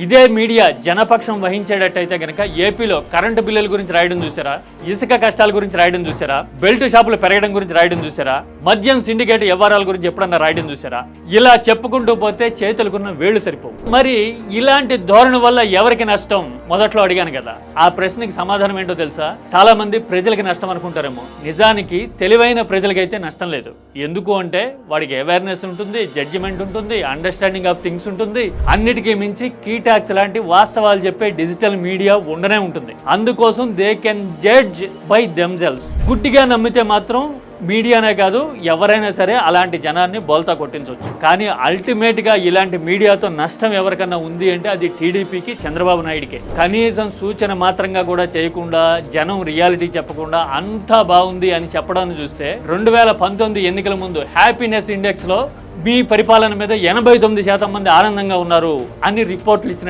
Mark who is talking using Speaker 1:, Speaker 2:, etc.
Speaker 1: ఇదే మీడియా జనపక్షం వహించేటట్టయితే గనక ఏపీలో కరెంటు బిల్లుల గురించి రాయడం చూసారా, ఇసుక కష్టాల గురించి రాయడం చూసారా, బెల్ట్ షాపులు పెరగడం గురించి రాయడం చూసారా, మద్యం సిండికేట్ వ్యవహారాల గురించి ఎప్పుడన్నా రాయడం చూసారా? ఇలా చెప్పుకుంటూ పోతే చేతులకున్న వేళ్లు సరిపోవు. మరి ఇలాంటి ధోరణి వల్ల ఎవరికి నష్టం? మొదట్లో అడిగాను కదా, ఆ ప్రశ్నకి సమాధానం ఏంటో తెలుసా? చాలా మంది ప్రజలకి నష్టం అనుకుంటారేమో. నిజానికి తెలివైన ప్రజలకైతే నష్టం లేదు. ఎందుకు అంటే వాడికి అవేర్నెస్ ఉంటుంది, జడ్జిమెంట్ ఉంటుంది, అండర్స్టాండింగ్ ఆఫ్ థింగ్స్ ఉంటుంది. అన్నిటికీ మించి కీటాక్స్ లాంటి వాస్తవాలు చెప్పే డిజిటల్ మీడియా ఉండనే ఉంటుంది. అందుకోసం they can judge by themselves. గుడ్డిగా నమ్మితే మాత్రం మీడియానే కాదు ఎవరైనా సరే అలాంటి జనాన్ని బోల్తా కొట్టించవచ్చు. కానీ అల్టిమేట్ గా ఇలాంటి మీడియాతో నష్టం ఎవరికన్నా ఉంది అంటే అది టీడీపీకి, చంద్రబాబు నాయుడికే. కనీసం సూచన మాత్రంగా కూడా చేయకుండా, జనం రియాలిటీ చెప్పకుండా అంతా బాగుంది అని చెప్పడాన్ని చూస్తే 2019 ఎన్నికల ముందు హ్యాపీనెస్ ఇండెక్స్ లో మీ పరిపాలన మీద 89% మంది ఆనందంగా ఉన్నారు అని రిపోర్ట్లు ఇచ్చిన